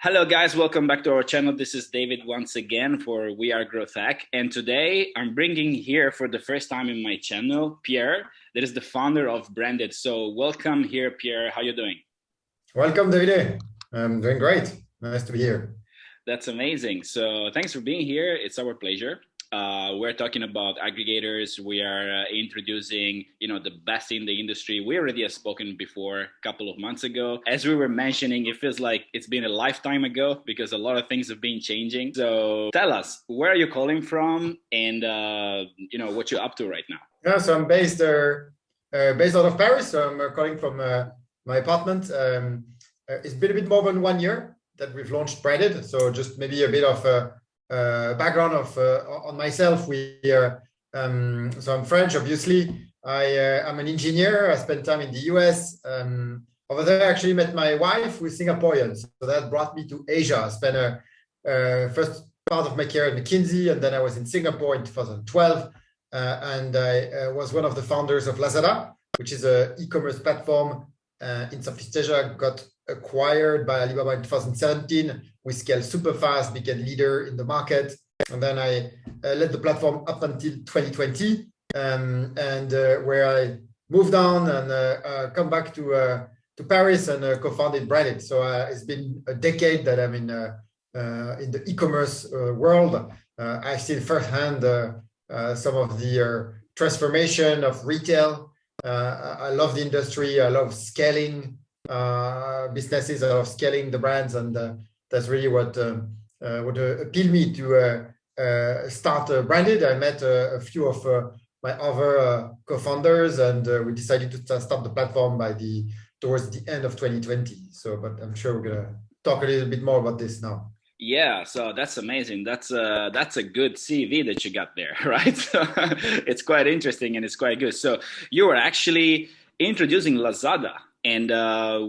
Hello guys, welcome back to our channel. This is David once again for We Are Growth Hack. And today I'm bringing here for the first time in my channel, Pierre, that is the founder of Branded. So welcome here, Pierre. How are you doing? Welcome, David. I'm doing great. Nice to be here. That's amazing. So thanks for being here. It's our pleasure. We're talking about aggregators. We are introducing, the best in the industry. We already have spoken before a couple of months ago. As we were mentioning, it feels like it's been a lifetime ago because a lot of things have been changing. So tell us, where are you calling from and, what you're up to right now? Yeah, so I'm based out of Paris. So I'm calling from my apartment. It's been a bit more than 1 year that we've launched Branded. So just maybe a bit of background on myself. So I'm French, obviously. I'm an engineer. I spent time in the US. Over there, I actually met my wife, who is Singaporean. So that brought me to Asia. I spent first part of my career at McKinsey, and then I was in Singapore in 2012. And I was one of the founders of Lazada, which is an e-commerce platform in Southeast Asia. Got acquired by Alibaba in 2017. We scaled super fast, became leader in the market. And then I led the platform up until 2020, where I moved on and come back to Paris and co-founded Branded. So it's been a decade that I'm in the e-commerce world. I've seen firsthand some of the transformation of retail. I love the industry. I love scaling businesses. I love scaling the brands, and that's really what appealed me to start Branded. I met a few of my other co-founders, and we decided to start the platform towards the end of 2020. But I'm sure we're gonna talk a little bit more about this now. Yeah, so that's amazing. That's a good CV that you got there, right? So it's quite interesting and it's quite good. So you were actually introducing Lazada, and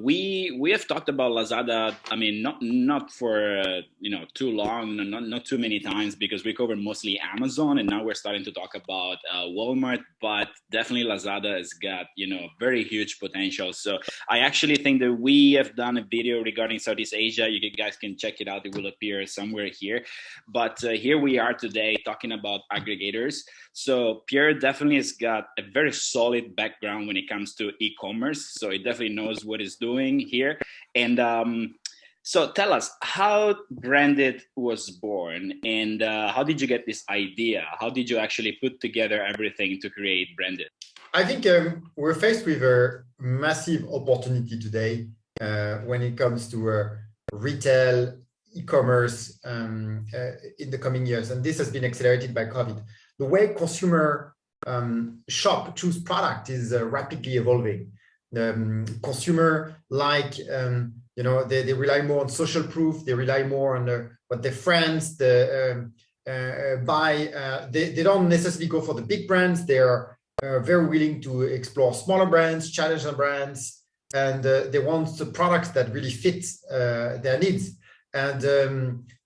we have talked about Lazada. I mean, not for too long, not too many times, because we covered mostly Amazon, and now we're starting to talk about Walmart. But definitely Lazada has got very huge potential. So I actually think that we have done a video regarding Southeast Asia. You guys can check it out. It will appear somewhere here. But here we are today talking about aggregators. So Pierre definitely has got a very solid background when it comes to e-commerce. So he definitely knows what he's doing here. And so tell us how Branded was born, and how did you get this idea? How did you actually put together everything to create Branded? I think we're faced with a massive opportunity today when it comes to retail, e-commerce in the coming years. And this has been accelerated by COVID. The way consumer choose product is rapidly evolving. The consumer they rely more on social proof. They rely more on what their friends buy. They don't necessarily go for the big brands. They are very willing to explore smaller brands, challenger brands, and they want the products that really fit their needs. And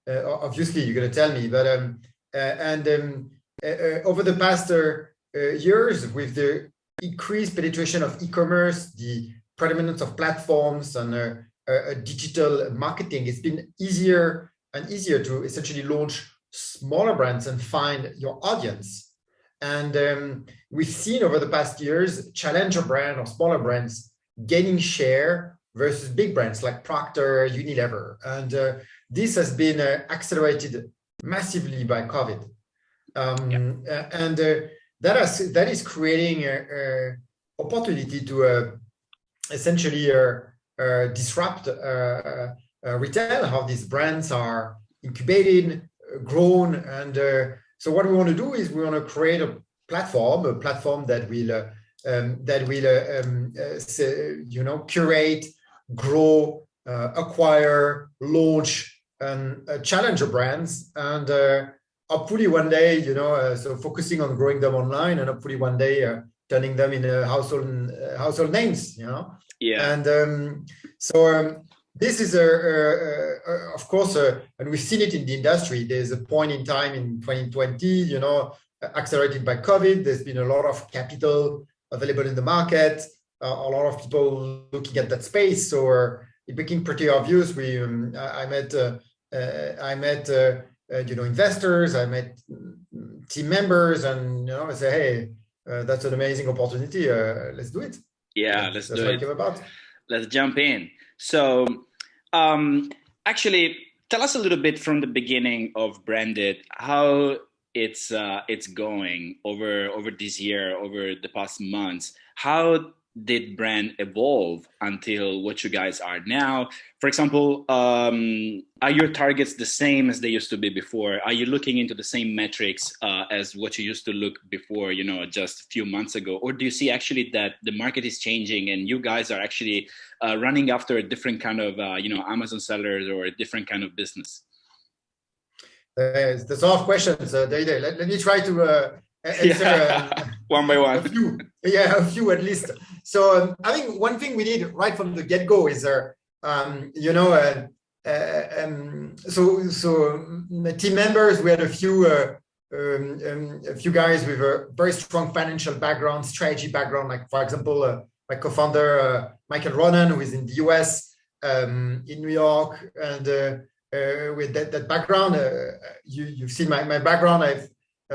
obviously, you're going to tell me, but over the past years, with the increased penetration of e-commerce, the predominance of platforms and digital marketing, it's been easier and easier to essentially launch smaller brands and find your audience. And we've seen over the past years, challenger brand or smaller brands gaining share versus big brands like Procter, Unilever. And this has been accelerated massively by COVID. And that is creating an opportunity to essentially disrupt retail, how these brands are incubated, grown. And so what we want to do is we want to create a platform that will curate, grow, acquire, launch challenger brands, and hopefully one day, so focusing on growing them online, and hopefully one day turning them into household names, Yeah. And this is of course, and we've seen it in the industry. There's a point in time in 2020, accelerated by COVID. There's been a lot of capital available in the market, a lot of people looking at that space. So it became pretty obvious. I met investors, I met team members, and I say, hey, that's an amazing opportunity. Let's do it. Yeah, let's do it. That's what it came about. Let's jump in. So, actually, tell us a little bit from the beginning of Branded, how it's going over this year, over the past months. How did brand evolve until what you guys are now? For example, are your targets the same as they used to be before? Are you looking into the same metrics as what you used to look before, just a few months ago? Or do you see actually that the market is changing and you guys are actually running after a different kind of, Amazon sellers or a different kind of business? There's a lot of questions, David. Let me try to answer one by one. A few at least. So I think one thing we need right from the get-go is, team members. We had a few guys with a very strong financial background, strategy background. Like for example, my co-founder Michael Ronan, who is in the US, in New York, and with that background, you've seen my background. I've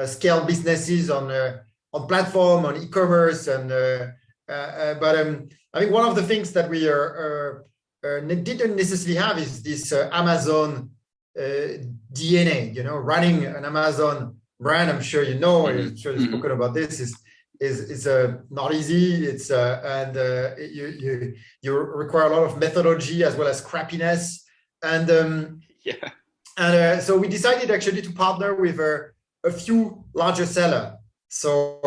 scaled businesses on platform, on e-commerce, and but I think one of the things that we didn't necessarily have is this Amazon DNA. Running an Amazon brand. I'm sure I'm sure you've spoken about this. Is not easy. It's and you require a lot of methodology as well as scrappiness. And so we decided actually to partner with a few larger sellers. So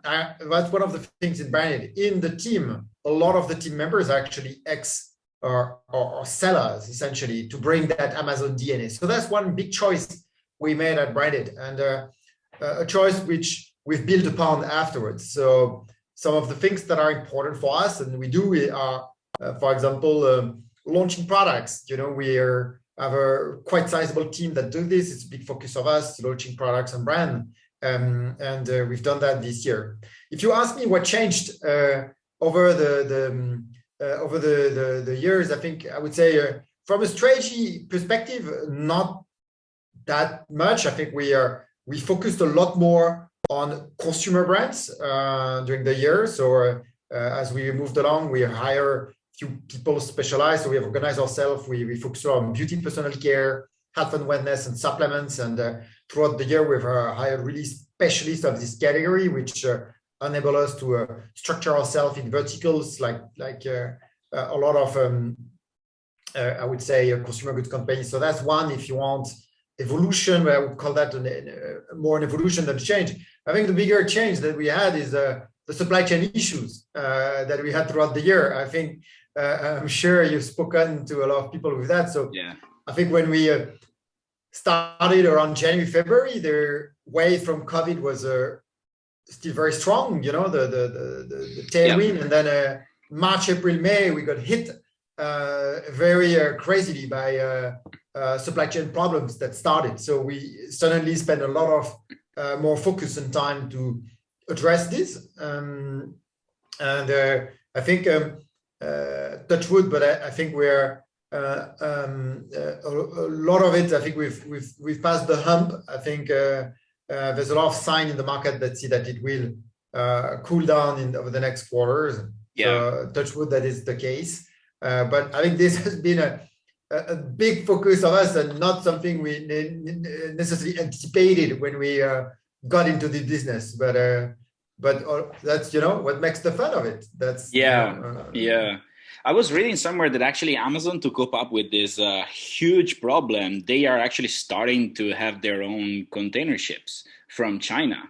that's one of the things in Branded. In the team, a lot of the team members are actually or sellers, essentially, to bring that Amazon DNA. So that's one big choice we made at Branded, and a choice which we've built upon afterwards. So some of the things that are important for us, and we are, for example, launching products. We have a quite sizable team that do this. It's a big focus of us, launching products and brand. And we've done that this year. If you ask me what changed over the years, I think I would say from a strategy perspective, not that much. I think we focused a lot more on consumer brands during the year. So as we moved along, we hire few people specialized. So we have organized ourselves. We focus on beauty, personal care, health and wellness, and supplements. And throughout the year, we've hired really specialists of this category, which enable us to structure ourselves in verticals like a lot of, I would say, consumer goods companies. So that's one. If you want evolution, I would call that more an evolution than a change. I think the bigger change that we had is the supply chain issues that we had throughout the year. I think I'm sure you've spoken to a lot of people with that. So I think when we started around January, February, the wave from COVID was still very strong, the tailwind. And then March, April, May, we got hit very crazily by supply chain problems that started. So we suddenly spent a lot of more focus and time to address this. And I think touch wood, but I think we're a lot of it. I think we've passed the hump. I think there's a lot of sign in the market that see that it will cool down over the next quarters. So, touch wood, that is the case. But I think this has been a big focus of us, and not something we necessarily anticipated when we got into the business. But that's what makes the fun of it. That's I was reading somewhere that actually Amazon, to cope up with this huge problem, they are actually starting to have their own container ships from China.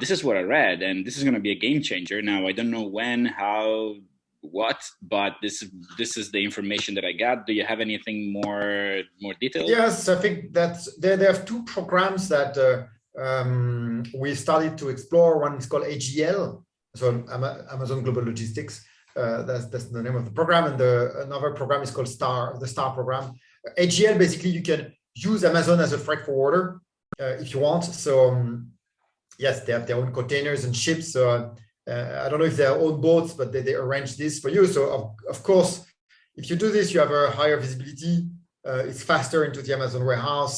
This is what I read, and this is going to be a game changer. Now, I don't know when, how, what, but this is the information that I got. Do you have anything more detailed? Yes, I think that there have two programs that we started to explore. One is called AGL, so Amazon Global Logistics. That's the name of the program, and another program is called the STAR program. AGL, basically, you can use Amazon as a freight forwarder if you want. So yes, they have their own containers and ships. So I don't know if they own boats, but they arrange this for you. So of course, if you do this, you have a higher visibility. It's faster into the Amazon warehouse.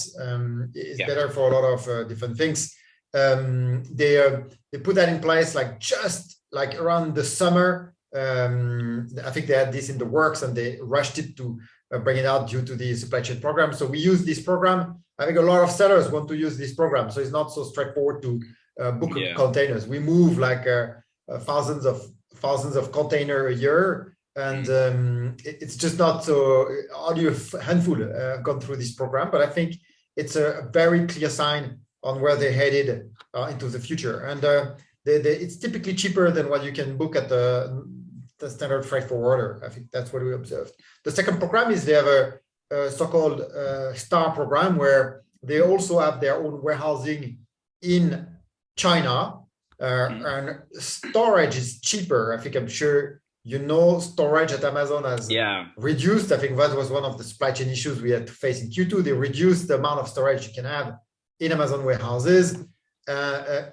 It's better for a lot of different things. They put that in place just around the summer. I think they had this in the works and they rushed it to bring it out due to the supply chain program. So we use this program. I think a lot of sellers want to use this program. So it's not so straightforward to book containers. We move thousands of containers a year. And it's just not so, only a handful have gone through this program, but I think it's a very clear sign on where they're headed into the future. And it's typically cheaper than what you can book at the standard freight forwarder. I think that's what we observed. The second program is they have a so-called STAR program where they also have their own warehousing in China, and storage is cheaper. I think I'm sure storage at Amazon has reduced. I think that was one of the supply chain issues we had to face in Q2. They reduced the amount of storage you can have in Amazon warehouses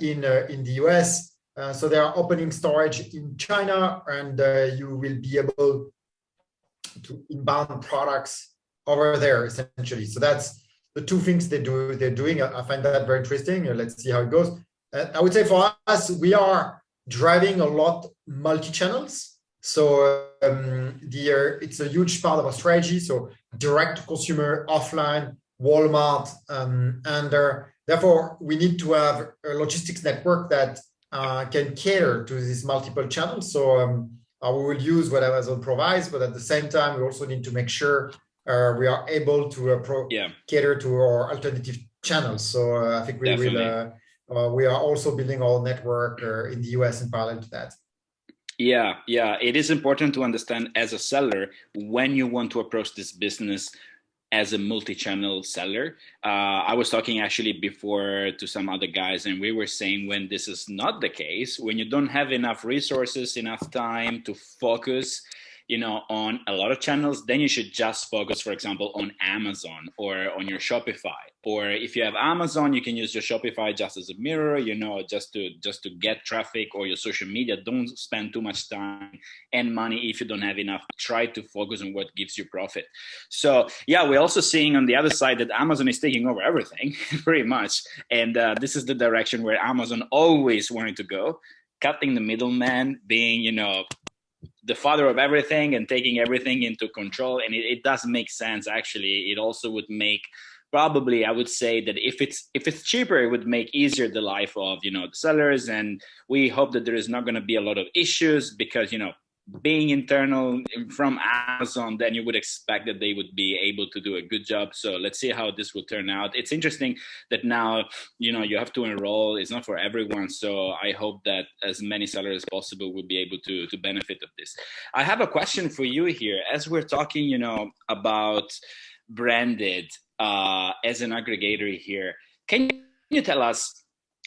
in the US. So they are opening storage in China, and you will be able to inbound products over there, essentially. So that's the two things they're doing. I find that very interesting. Let's see how it goes. I would say for us, we are driving a lot multi-channels. So it's a huge part of our strategy. So direct to consumer, offline, Walmart, and therefore we need to have a logistics network that can cater to these multiple channels. So we will use what Amazon provides, but at the same time, we also need to make sure we are able to cater to our alternative channels. So I think we are also building our network in the US in parallel to that. Yeah, it is important to understand as a seller when you want to approach this business as a multi-channel seller. I was talking actually before to some other guys, and we were saying when this is not the case, when you don't have enough resources, enough time to focus, on a lot of channels, then you should just focus, for example, on Amazon or on your Shopify. Or if you have Amazon, you can use your Shopify just as a mirror, just to get traffic, or your social media. Don't spend too much time and money if you don't have enough. Try to focus on what gives you profit. So we're also seeing on the other side that Amazon is taking over everything pretty much. And this is the direction where Amazon always wanted to go, cutting the middleman, being, the father of everything and taking everything into control. And it does make sense. Actually, it also would make, probably, I would say that if it's cheaper, it would make easier the life of, the sellers. And we hope that there is not going to be a lot of issues because, being internal from Amazon, then you would expect that they would be able to do a good job. So let's see how this will turn out. It's interesting that now, you have to enroll. It's not for everyone. So I hope that as many sellers as possible will be able to benefit of this. I have a question for you here. As we're talking, about branded as an aggregator here, can you tell us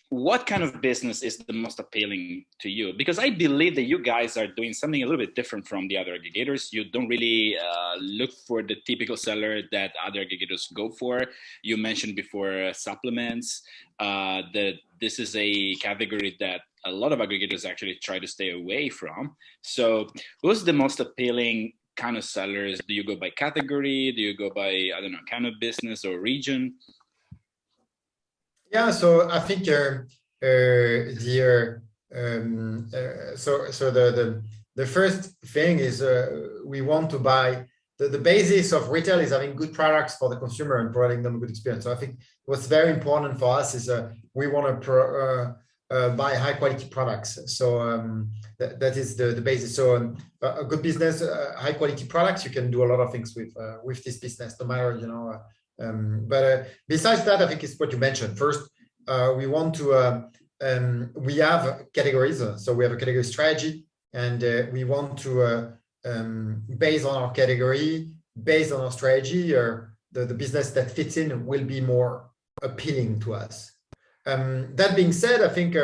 what kind of business is the most appealing to you? Because I believe that you guys are doing something a little bit different from the other aggregators. You don't really look for the typical seller that other aggregators go for. You mentioned before supplements. That this is a category that a lot of aggregators actually try to stay away from. So who's the most appealing kind of sellers? Do you go by category? Do you go by, kind of business or region? Yeah, so I think the first thing is we want to buy the basis of retail is having good products for the consumer and providing them a good experience. So I think what's very important for us is we want to buy high quality products. So that is the basis. So a good business, high quality products, you can do a lot of things with this business, no matter but besides that, I think it's what you mentioned. First, we want to we have categories. So we have a category strategy, and we want to based on our category, based on our strategy, or the business that fits in will be more appealing to us. That being said, I think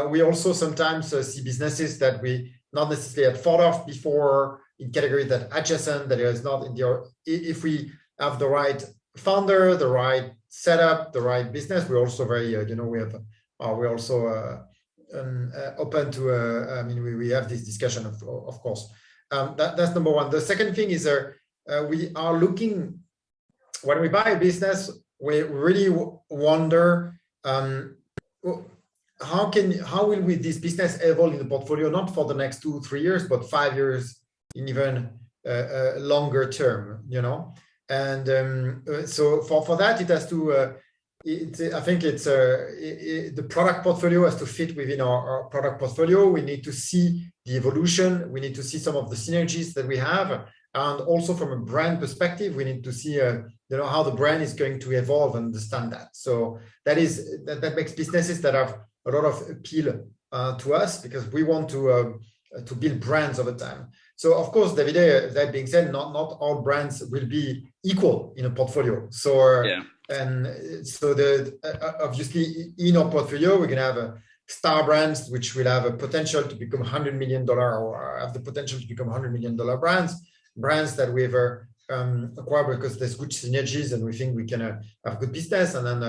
we also sometimes see businesses that we not necessarily had thought of before in categories that adjacent, that is not in the. If we have the right founder, the right setup, the right business, we're also very we're also open to we have this discussion of course. That's number one. The second thing is we are looking, when we buy a business, we really wonder how will this business evolve in the portfolio, not for the next 2-3 years, but 5 years, in even longer term, you know. And so for that, it has to. I think it's the product portfolio has to fit within our product portfolio. We need to see the evolution. We need to see some of the synergies that we have, and also from a brand perspective, we need to see how the brand is going to evolve and understand that. So that makes businesses that have a lot of appeal to us, because we want to build brands over time. So of course, Davide, that being said, not all brands will be equal in a portfolio. So yeah. And so obviously in our portfolio, we're gonna have star brands which will have a potential to become $100 million, or have the potential to become $100 million brands that we've acquired because there's good synergies and we think we can have good business, and then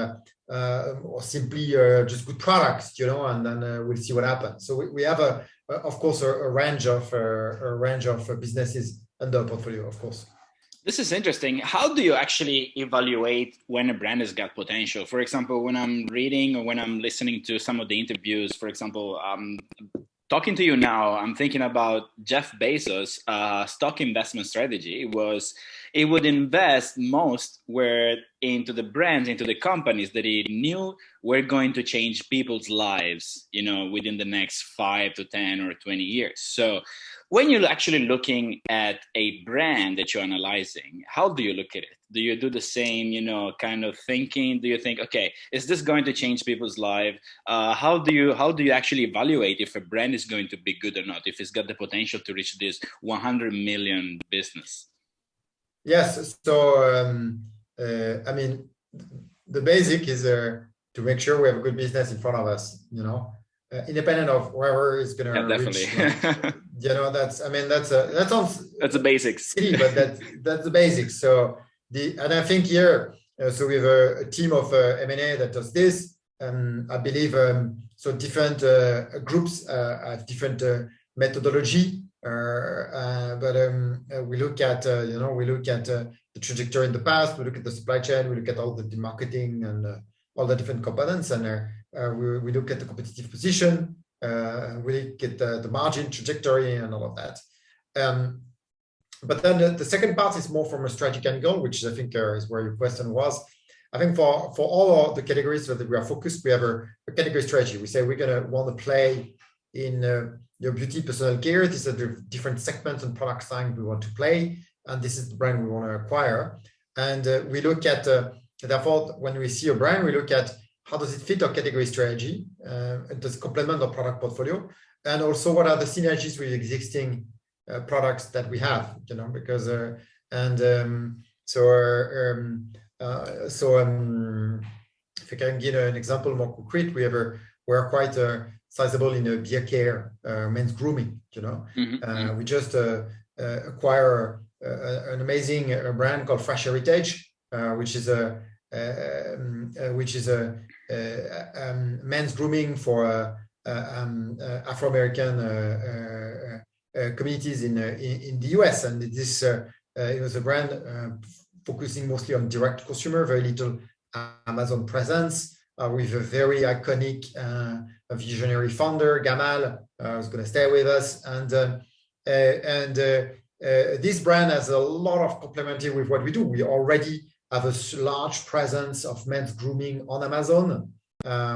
or simply just good products, you know, and then we'll see what happens. So we have of course a range of businesses under our portfolio, of course. This is interesting. How do you actually evaluate when a brand has got potential? For example, when I'm reading or when I'm listening to some of the interviews, for example, talking to you now, I'm thinking about Jeff Bezos' stock investment strategy was it would invest most into the brands, into the companies that he knew were going to change people's lives, you know, within the next 5 to 10 or 20 years. So when you're actually looking at a brand that you're analyzing, how do you look at it? Do you do the same, you know, kind of thinking? Do you think, okay, is this going to change people's life? How do you actually evaluate if a brand is going to be good or not, if it's got the potential to reach this 100 million business? Yes. So, I mean, the basic is to make sure we have a good business in front of us, you know, independent of wherever it's going to reach. You know, that sounds the basics. Silly, but that's the basics. So and I think here, so we have a team of M&A that does this. I believe so different groups have different methodology. But we look at the trajectory in the past. We look at the supply chain. We look at all the marketing and all the different components, and we look at the competitive position. We look at the margin trajectory and all of that. But then the second part is more from a strategic angle, which I think is where your question was. I think for all of the categories that we are focused, we have a category strategy. We say we're going to want to play in your beauty, personal care. These are the different segments and product lines we want to play, and this is the brand we want to acquire. And we look at, therefore, when we see a brand, we look at how does it fit our category strategy, and does it complement our product portfolio, and also what are the synergies with existing products that we have, you know, because if I can give an example more concrete, we're quite sizable in beer care, men's grooming, you know. Mm-hmm. We just acquire an amazing brand called Fresh Heritage, which is a men's grooming for Afro-American communities in the US, and this it was a brand focusing mostly on direct consumer, very little Amazon presence, with a very iconic visionary founder, Gamal, who's going to stay with us, and this brand has a lot of complementarity with what we do. We already have a large presence of men's grooming on Amazon.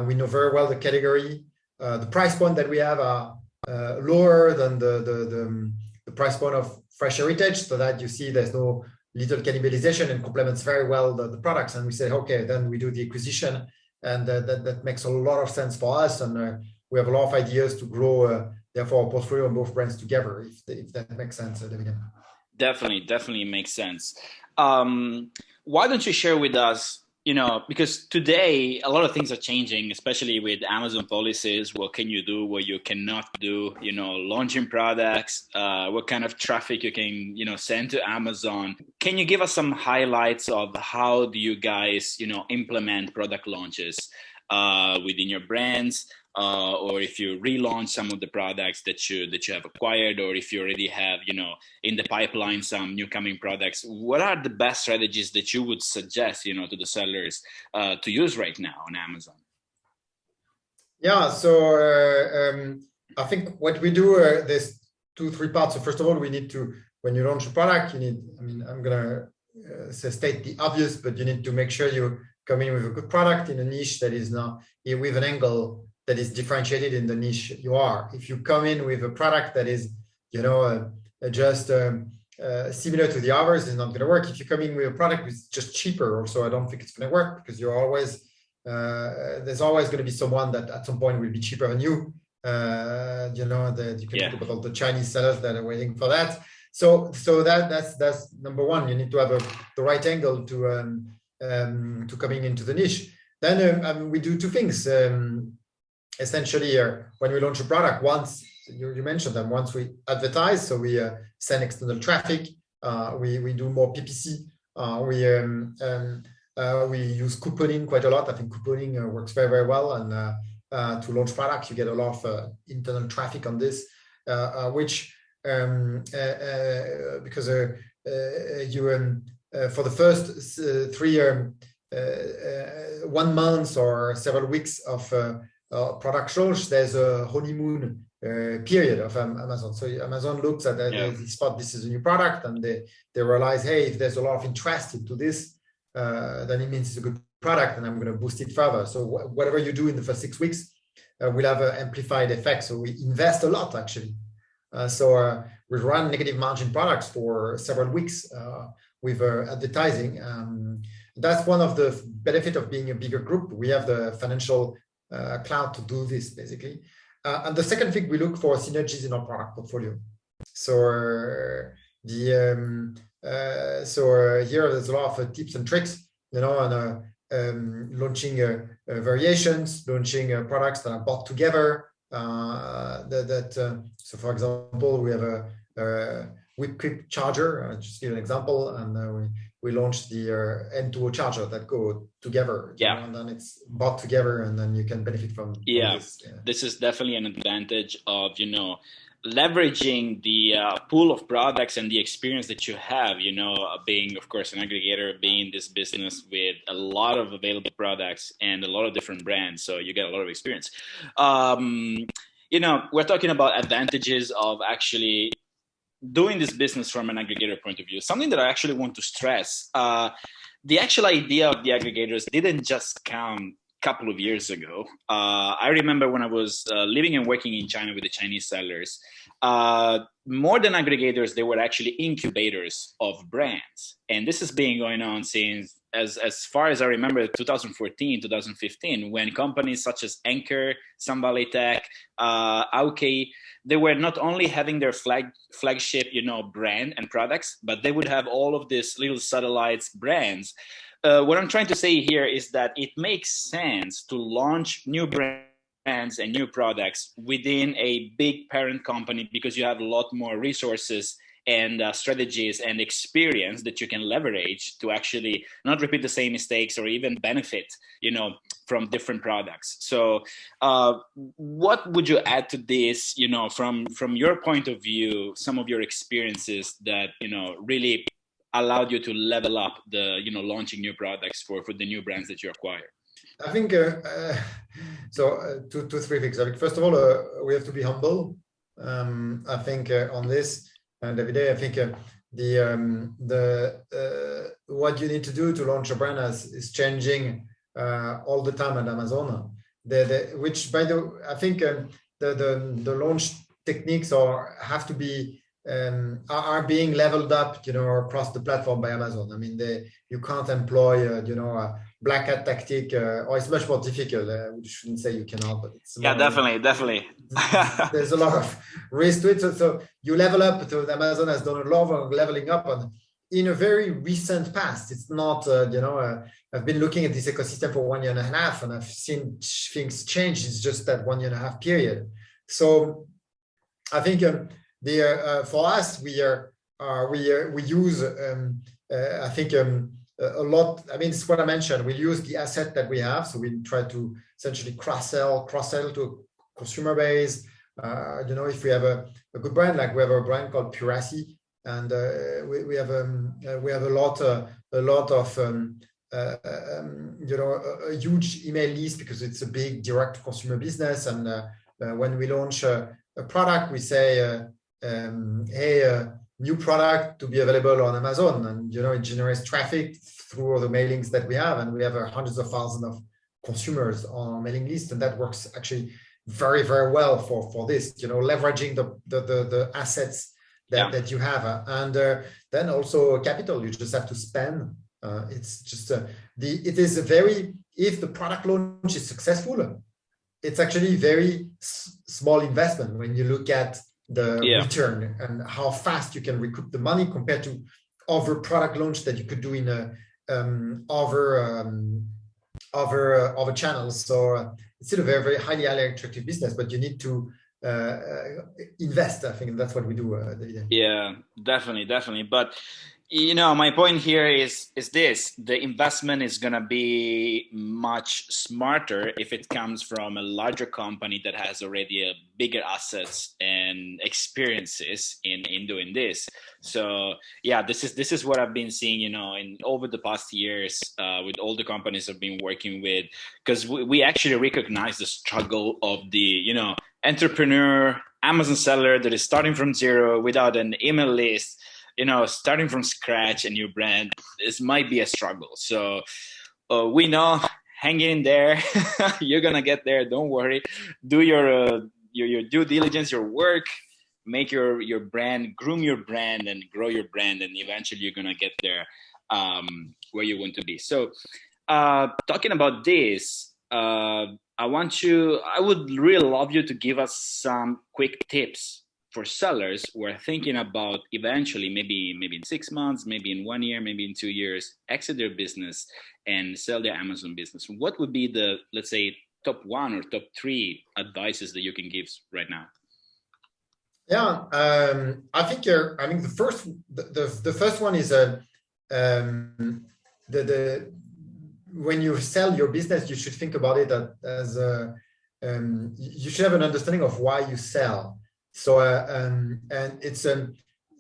We know very well the category. The price point that we have are lower than the price point of Fresh Heritage, so that you see there's no little cannibalization and complements very well the products. And we say, okay, then we do the acquisition, and that makes a lot of sense for us. And we have a lot of ideas to grow, therefore, our portfolio and both brands together, if that makes sense, David. Definitely makes sense. Why don't you share with us, you know, because today a lot of things are changing, especially with Amazon policies. What can you do, what you cannot do, you know, launching products, what kind of traffic you can, you know, send to Amazon. Can you give us some highlights of how do you guys, you know, implement product launches? within your brands, or if you relaunch some of the products that you have acquired, or if you already have, in the pipeline some new coming products, what are the best strategies that you would suggest, to the sellers to use right now on Amazon? Yeah, so I think what we do, there's 2-3 parts. So first of all, we need to, when you launch a product, you need, I'm gonna state the obvious, but you need to make sure you come in with a good product in a niche that is not with an angle that is differentiated in the niche you are. If you come in with a product that is, just similar to the others, it's not going to work. If you come in with a product that's just cheaper, also, I don't think it's going to work, because you're always there's always going to be someone that at some point will be cheaper than you. That you can think about all the Chinese sellers that are waiting for that. So that's number one. You need to have the right angle to coming into the niche. Then we do two things. Essentially, when we launch a product, once you mentioned them, once we advertise, so we send external traffic, we do more PPC, we use couponing quite a lot. I think couponing works very, very well, and to launch products, you get a lot of internal traffic on this, which because you for the first 1 month or several weeks of product launch, there's a honeymoon period of Amazon. So Amazon looks at they spot this is a new product, and they realize, hey, if there's a lot of interest into this, then it means it's a good product, and I'm going to boost it further. So whatever you do in the first 6 weeks will have an amplified effect. So we invest a lot, actually. So we run negative margin products for several weeks with advertising. That's one of the benefits of being a bigger group. We have the financial cloud to do this, basically. And the second thing, we look for synergies in our product portfolio. So here there's a lot of tips and tricks, on launching variations, launching products that are bought together. So for example, we have a whip quick charger, just give an example, and we launched the N2O charger that go together, and then it's bought together, and then you can benefit from this. This is definitely an advantage of leveraging the pool of products and the experience that you have, being, of course, an aggregator, being in this business with a lot of available products and a lot of different brands. So you get a lot of experience. We're talking about advantages of actually doing this business from an aggregator point of view. Something that I actually want to stress, the actual idea of the aggregators didn't just come couple of years ago. I remember when I was living and working in China with the Chinese sellers, more than aggregators, they were actually incubators of brands. And this has been going on since, as far as I remember, 2014, 2015, when companies such as Anchor, Sunvalley Tech, Aukey, they were not only having their flagship, brand and products, but they would have all of these little satellites brands. What I'm trying to say here is that it makes sense to launch new brands and new products within a big parent company, because you have a lot more resources and strategies and experience that you can leverage to actually not repeat the same mistakes or even benefit, from different products. So what would you add to this, from your point of view, some of your experiences that, really allowed you to level up the, launching new products for the new brands that you acquire? I think, two, three things. I think, first of all, we have to be humble. I think on this, and every day, I think what you need to do to launch a brand is changing all the time at Amazon. Which, by the way, I think the launch techniques have to be are being leveled up, across the platform by Amazon. I mean, you can't employ, a black hat tactic, or it's much more difficult. We shouldn't say you cannot, but it's definitely. There's a lot of risk to it. So you level up. So Amazon has done a lot of leveling up in a very recent past. It's not, I've been looking at this ecosystem for 1.5 years, and I've seen things change. It's just that 1.5 year period. So I think for us, we use I think a lot. I mean, it's what I mentioned. We use the asset that we have, so we try to essentially cross-sell to consumer base. If we have a good brand, like we have a brand called Puracy, and we have a lot of a huge email list because it's a big direct consumer business. And when we launch a product, we say, hey, new product to be available on Amazon, and it generates traffic through all the mailings that we have, and we have hundreds of thousands of consumers on our mailing list, and that works actually very, very well for this, leveraging the assets that you have, and then also capital. You just have to spend. It's just if the product launch is successful, it's actually very small investment when you look at the return and how fast you can recoup the money compared to other product launch that you could do in other channels. So it's still a very, very highly attractive business, but you need to invest. I think that's what we do. Yeah, definitely. But my point here is this: the investment is going to be much smarter if it comes from a larger company that has already bigger assets and experiences in doing this. So yeah, this is what I've been seeing, in over the past years with all the companies I've been working with, because we actually recognize the struggle of the entrepreneur Amazon seller that is starting from zero without an email list. Starting from scratch a new brand, this might be a struggle. So we know, hang in there. You're gonna get there. Don't worry. Do your due diligence, your work. Make your brand, groom your brand, and grow your brand, and eventually you're gonna get there where you want to be. So talking about this, I would really love you to give us some quick tips for sellers who are thinking about eventually, maybe in 6 months, maybe in 1 year, maybe in 2 years, exit their business and sell their Amazon business. What would be the, let's say, top 1 or top 3 advices that you can give right now? Yeah, I think the first one is when you sell your business, you should think about it as you should have an understanding of why you sell. So, and it's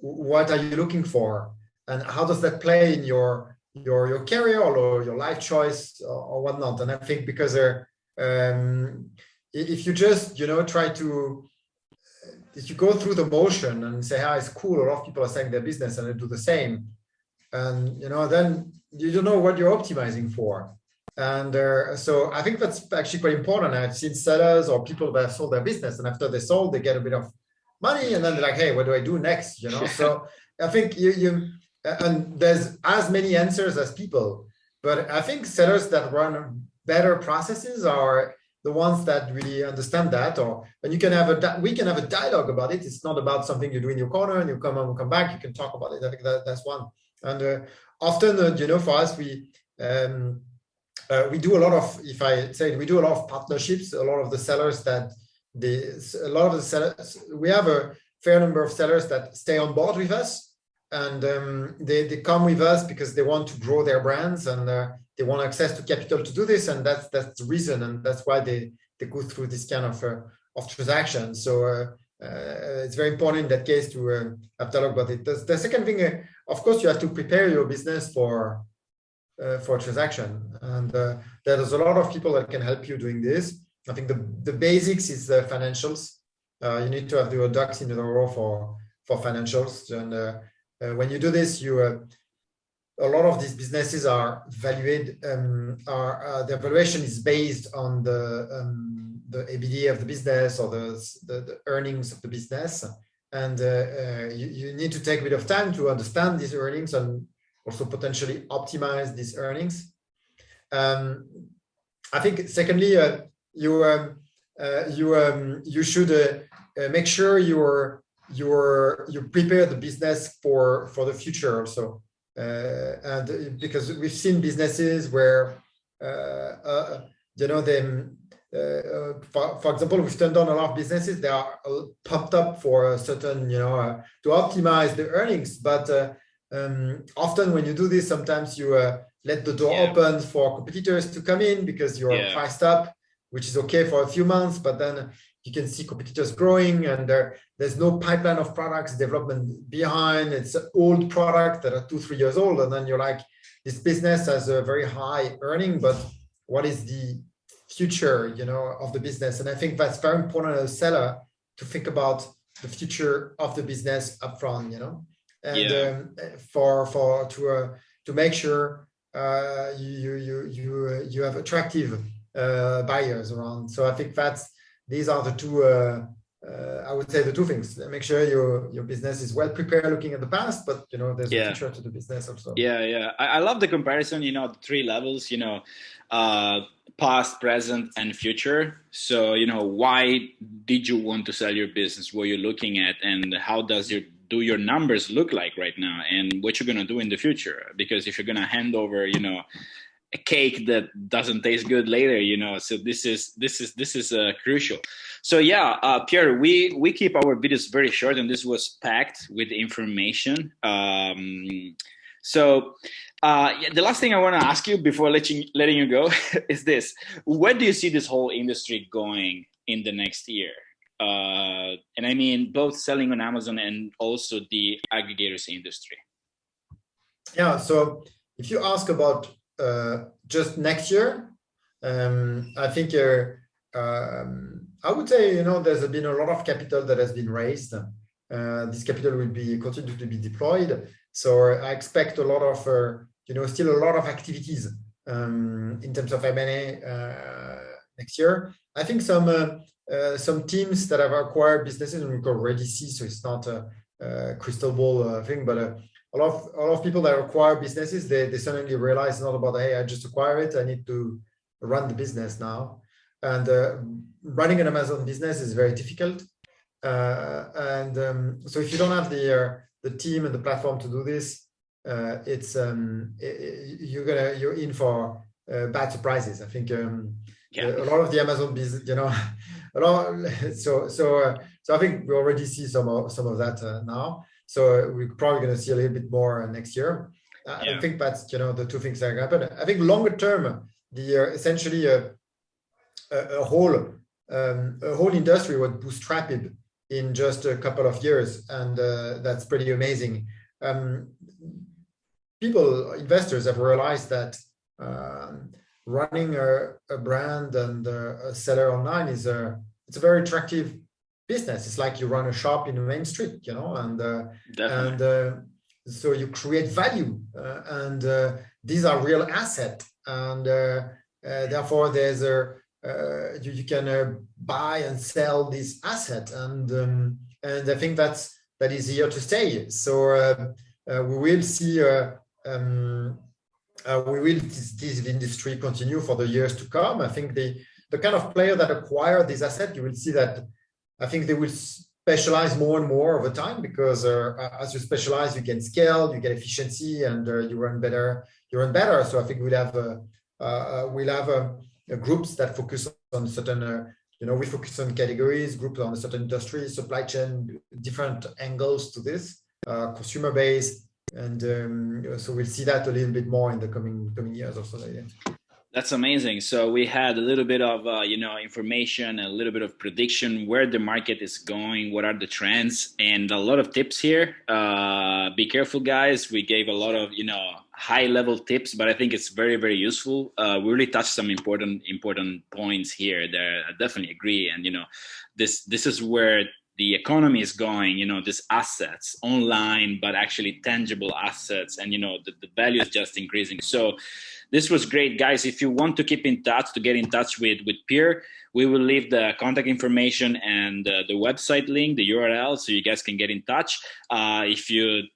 what are you looking for, and how does that play in your career or your life choice or whatnot? And I think because if you just try to, if you go through the motion and say, it's cool, a lot of people are selling their business and they do the same, and then you don't know what you're optimizing for. And so I think that's actually quite important. I've seen sellers or people that have sold their business, and after they sold, they get a bit of money, and then they're like, hey, what do I do next? So I think and there's as many answers as people, but I think sellers that run better processes are the ones that really understand that. And we can have a dialogue about it. It's not about something you do in your corner and you come back, you can talk about it. I think that's one. And often, for us, we do a lot of, we do a lot of partnerships. A lot of the sellers we have a fair number of sellers that stay on board with us, and they come with us because they want to grow their brands, and they want access to capital to do this, and that's the reason, and that's why they go through this kind of transaction. So it's very important in that case to have dialogue about it. The second thing, of course, you have to prepare your business for a transaction, and there's a lot of people that can help you doing this. I think the basics is the financials. You need to have your ducks in a row for financials, and when you do this, a lot of these businesses are valued. Their valuation is based on the EBITDA of the business or the earnings of the business, and you need to take a bit of time to understand these earnings and also potentially optimize these earnings. I think secondly, you should make sure you prepare the business for the future also, and because we've seen businesses where for example, we've turned on a lot of businesses. They are pumped up for a certain to optimize the earnings, but often when you do this, sometimes you let the door open for competitors to come in because you're priced up, which is okay for a few months, but then you can see competitors growing, and there's no pipeline of products development behind. It's an old product that are 2-3 years old, and then you're like, this business has a very high earning, but what is the future, of the business? And I think that's very important as a seller to think about the future of the business upfront, and to make sure you have attractive buyers around. So I think these are the two. I would say the two things. Make sure your business is well prepared, looking at the past, but there's a future to the business also. I love the comparison. The 3 levels. Past, present, and future. So why did you want to sell your business? What you're looking at, and how does your numbers look like right now, and what you're gonna do in the future? Because if you're gonna hand over, a cake that doesn't taste good later, so this is crucial. So Pierre, we keep our videos very short, and this was packed with information. The last thing I want to ask you before letting you go is this: where do you see this whole industry going in the next year? And I mean both selling on Amazon and also the aggregators industry. So if you ask about just next year, I think I would say there's been a lot of capital that has been raised. This capital will continue to be deployed. So I expect a lot of still a lot of activities in terms of M&A next year. I think some teams that have acquired businesses, and we can already see, so it's not a crystal ball thing, but a lot of people that acquire businesses, they suddenly realize it's not about, hey, I just acquire it, I need to run the business now. And running an Amazon business is very difficult. So if you don't have the team and the platform to do this, you're in for bad surprises. I think a lot of the Amazon business, so I think we already see some of that now. So we're probably going to see a little bit more next year. I think that's the two things that happen. I think longer term, essentially a whole industry was bootstrapped in just a couple of years, and that's pretty amazing. Investors have realized that running a brand and a seller online it's a very attractive business. It's like you run a shop in the main street, so you create value, and these are real assets, and therefore there's you can buy and sell this asset, and I think that is here to stay. So we will see this industry continue for the years to come. I think the kind of player that acquire this asset, you will see that I think they will specialize more and more over time, because as you specialize, you can scale, you get efficiency, and you run better. So I think we'll have groups that focus on certain, we focus on categories, groups on a certain industry, supply chain, different angles to this, consumer base. And so we'll see that a little bit more in the coming years or so. That's amazing. So we had a little bit of information, a little bit of prediction where the market is going, what are the trends, and a lot of tips here. Be careful, guys. We gave a lot of high level tips, but I think it's very, very useful. We really touched some important points here that I definitely agree. And this is where the economy is going, these assets online, but actually tangible assets, and the value is just increasing. So this was great, guys. If you want to keep in touch, to get in touch with Pierre, we will leave the contact information and the website link, the URL, so you guys can get in touch. If you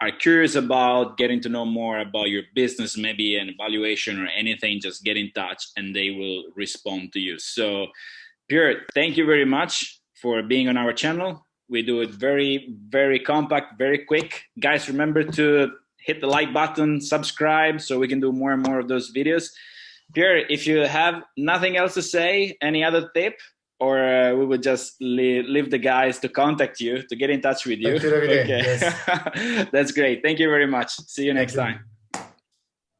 are curious about getting to know more about your business, maybe an evaluation or anything, just get in touch and they will respond to you. So Pierre, thank you very much for being on our channel. We do it very, very compact, very quick. Guys, remember to hit the like button, subscribe, so we can do more and more of those videos. Pierre, if you have nothing else to say, any other tip, or we would just leave the guys to contact you, to get in touch with you. Okay. Yes. That's great. Thank you very much. See you next time.